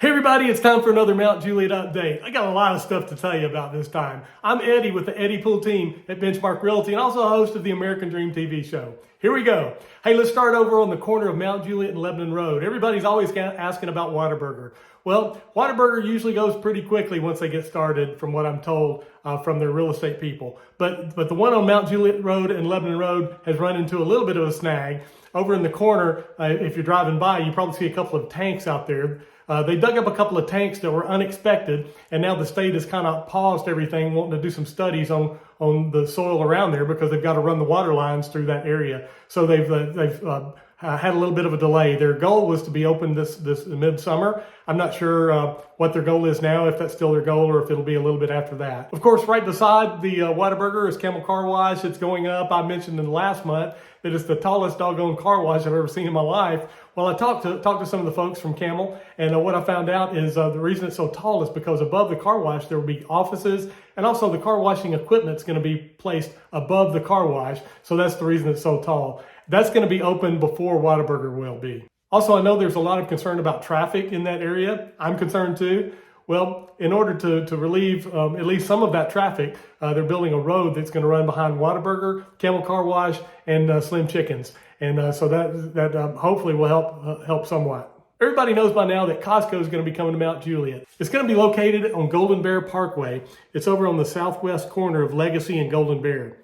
Hey everybody, it's time for another Mt Juliet update. I got a lot of stuff to tell you about this time. I'm Eddie with the Eddie Pool team at Benchmark Realty and also a host of the American Dream TV show. Here we go. Hey, let's start over on the corner of Mt Juliet and Lebanon Road. Everybody's always asking about Whataburger. Well, Whataburger usually goes pretty quickly once they get started, from what I'm told from their real estate people. But the one on Mt Juliet Road and Lebanon Road has run into a little bit of a snag. Over in the corner, if you're driving by, you probably see a couple of tanks out there. They dug up a couple of tanks that were unexpected, and now the state has kind of paused everything, wanting to do some studies on the soil around there because they've got to run the water lines through that area. So they've had a little bit of a delay. Their goal was to be open this midsummer. I'm not sure what their goal is now, if that's still their goal or if it'll be a little bit after that. Of course, right beside the Whataburger is Camel Car Wash. It's going up. I mentioned in the last month that it's the tallest doggone car wash I've ever seen in my life. Well, I talked to some of the folks from Camel, and what I found out is the reason it's so tall is because above the car wash there will be offices, and also the car washing equipment is going to be placed above the car wash, so that's the reason it's so tall. That's going to be open before Whataburger will be. Also, I know there's a lot of concern about traffic in that area. I'm concerned too. Well, in order to relieve at least some of that traffic, they're building a road that's going to run behind Whataburger, Camel Car Wash, and Slim Chickens. And so that hopefully will help somewhat. Everybody knows by now that Costco is going to be coming to Mt Juliet. It's going to be located on Golden Bear Parkway. It's over on the southwest corner of Legacy and Golden Bear.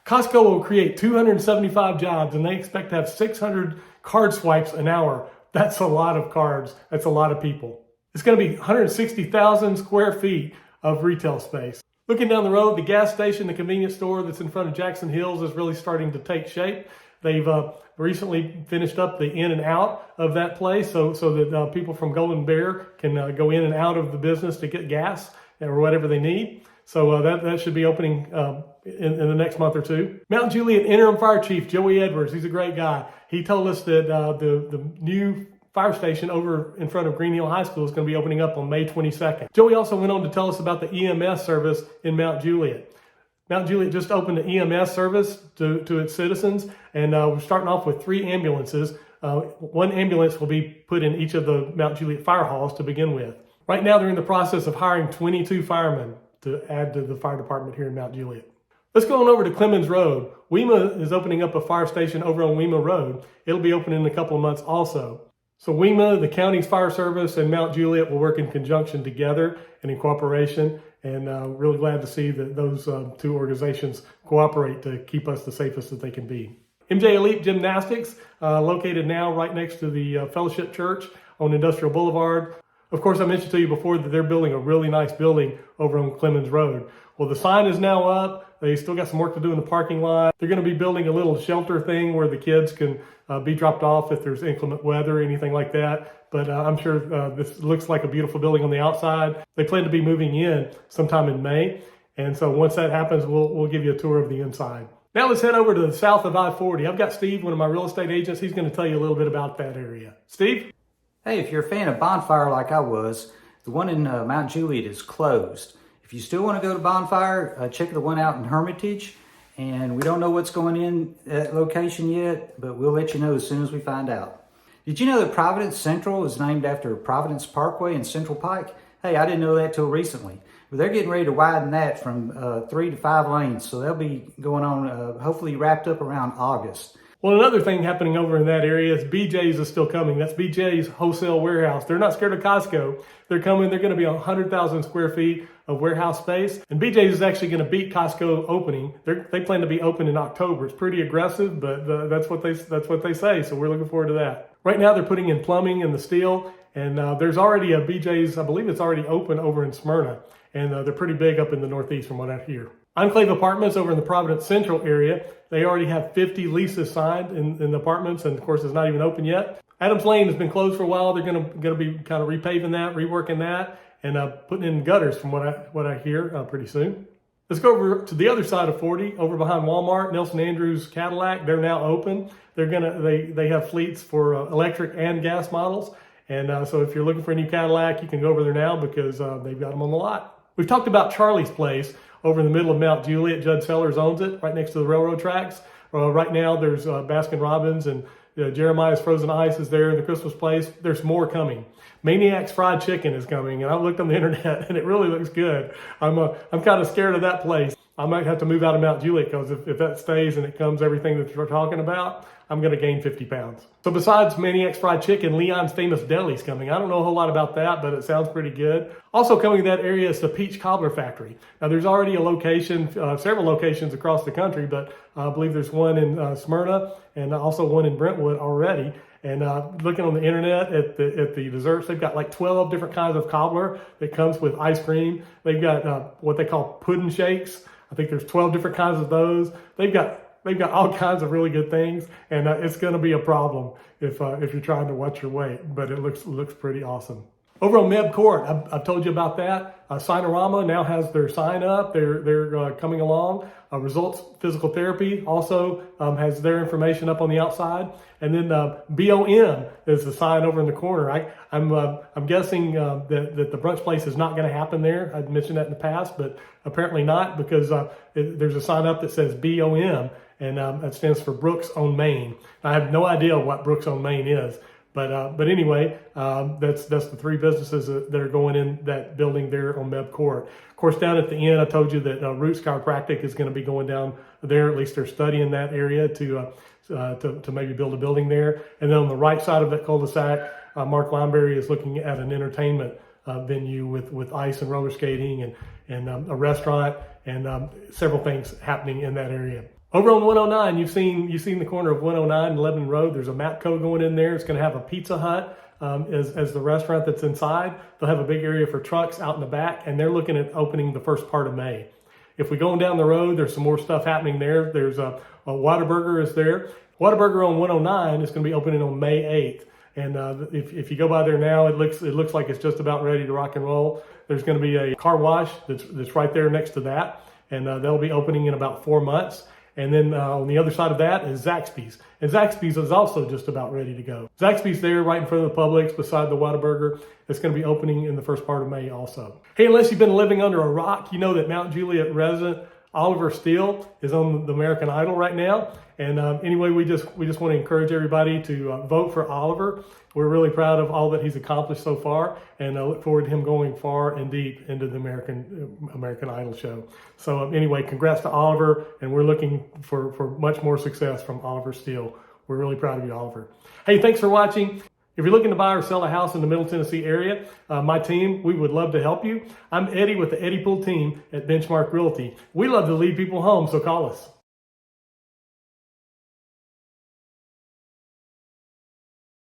Costco will create 275 jobs, and they expect to have 600 card swipes an hour. That's a lot of cards. That's a lot of people. It's going to be 160,000 square feet of retail space. Looking down the road, the gas station, the convenience store that's in front of Jackson Hills is really starting to take shape. They've recently finished up the in and out of that place so that people from Golden Bear can go in and out of the business to get gas or whatever they need. So that should be opening in the next month or two. Mt Juliet Interim Fire Chief Joey Edwards, he's a great guy. He told us that the new fire station over in front of Green Hill High School is going to be opening up on May 22nd. Joey also went on to tell us about the EMS service in Mt Juliet. Mt Juliet just opened an EMS service to its citizens, and we're starting off with 3 ambulances. One ambulance will be put in each of the Mt Juliet fire halls to begin with. Right now they're in the process of hiring 22 firemen to add to the fire department here in Mt Juliet. Let's go on over to Clemens Road. WEMA is opening up a fire station over on WEMA Road. It'll be opening in a couple of months also. So WEMA, the county's fire service, and Mt Juliet will work in conjunction together and in cooperation. And really glad to see that those 2 organizations cooperate to keep us the safest that they can be. MJ Elite Gymnastics, located now right next to the Fellowship Church on Industrial Boulevard. Of course, I mentioned to you before that they're building a really nice building over on Clemens Road. Well, the sign is now up. They still got some work to do in the parking lot. They're going to be building a little shelter thing where the kids can be dropped off if there's inclement weather or anything like that. But I'm sure this looks like a beautiful building on the outside. They plan to be moving in sometime in May. And so once that happens, we'll give you a tour of the inside. Now let's head over to the south of I-40. I've got Steve, one of my real estate agents. He's going to tell you a little bit about that area. Steve? Hey, if you're a fan of Bonfire like I was, the one in Mt Juliet is closed. If you still want to go to Bonfire, check the one out in Hermitage. And we don't know what's going in that location yet, but we'll let you know as soon as we find out. Did you know that Providence Central is named after Providence Parkway in Central Pike? Hey, I didn't know that till recently. But they're getting ready to widen that from 3 to 5 lanes. So they'll be going on, hopefully wrapped up around August. Well, another thing happening over in that area is BJ's is still coming. That's BJ's wholesale warehouse. They're not scared of Costco. They're coming. They're going to be 100,000 square feet of warehouse space. And BJ's is actually going to beat Costco opening. They plan to be open in October. It's pretty aggressive, but that's what they say. So we're looking forward to that. Right now they're putting in plumbing and the steel. And there's already a BJ's, I believe it's already open over in Smyrna. And they're pretty big up in the Northeast from what I hear. Enclave Apartments over in the Providence Central area, they already have 50 leases signed in the apartments, and of course it's not even open yet. Adams Lane has been closed for a while. They're going to be kind of repaving that, reworking that, and putting in gutters from what I hear pretty soon. Let's go over to the other side of 40, over behind Walmart, Nelson Andrews Cadillac. They're now open. They have fleets for electric and gas models, and so if you're looking for a new Cadillac, you can go over there now because they've got them on the lot. We've talked about Charlie's Place over in the middle of Mt Juliet. Judd Sellers owns it right next to the railroad tracks. Right now there's Baskin Robbins and Jeremiah's Frozen Ice is there in the Christmas place. There's more coming. Maniac's Fried Chicken is coming, and I've looked on the internet, and it really looks good. I'm kind of scared of that place. I might have to move out of Mt Juliet, because if that stays and it comes everything that you're talking about, I'm going to gain 50 pounds. So besides Maniac's Fried Chicken, Leon's Famous Deli's coming. I don't know a whole lot about that, but it sounds pretty good. Also coming to that area is the Peach Cobbler Factory. Now there's already a location, several locations across the country, but I believe there's one in Smyrna and also one in Brentwood already. And looking on the internet at the desserts, they've got like 12 different kinds of cobbler that comes with ice cream. They've got what they call pudding shakes. I think there's 12 different kinds of those. They've got all kinds of really good things, and it's going to be a problem if you're trying to watch your weight. But it looks pretty awesome. Over on Meb Court, I've told you about that. Signorama now has their sign up. They're coming along. Results Physical Therapy also has their information up on the outside. And then BOM is the sign over in the corner. I'm guessing that the brunch place is not going to happen there. I'd mentioned that in the past, but apparently not, because there's a sign up that says BOM, and that stands for Brooks on Main. I have no idea what Brooks on Main is. But anyway, that's the three businesses that are going in that building there on Meb Court. Of course, down at the end, I told you that Roots Chiropractic is going to be going down there. At least they're studying that area to maybe build a building there. And then on the right side of that cul-de-sac, Mark Lineberry is looking at an entertainment venue with ice and roller skating and a restaurant and several things happening in that area. Over on 109, you've seen the corner of 109 and Lebanon Road. There's a Matco going in there. It's going to have a Pizza Hut as the restaurant that's inside. They'll have a big area for trucks out in the back, and they're looking at opening the first part of May. If we go down the road, there's some more stuff happening there. There's a Whataburger is there. Whataburger on 109 is going to be opening on May 8th. And if you go by there now, it looks like it's just about ready to rock and roll. There's going to be a car wash that's right there next to that, and they'll be opening in about 4 months. And then on the other side of that is Zaxby's. And Zaxby's is also just about ready to go. Zaxby's there right in front of the Publix beside the Whataburger. It's going to be opening in the first part of May also. Hey, unless you've been living under a rock, you know that Mt Juliet resident Oliver Steele is on the American Idol right now. And anyway, we just want to encourage everybody to vote for Oliver. We're really proud of all that he's accomplished so far, and I look forward to him going far and deep into the American Idol show. So anyway, congrats to Oliver, and we're looking for much more success from Oliver Steele. We're really proud of you, Oliver. Hey, thanks for watching. If you're looking to buy or sell a house in the Middle Tennessee area, my team, we would love to help you. I'm Eddie with the Eddie Pool team at Benchmark Realty. We love to lead people home, so call us.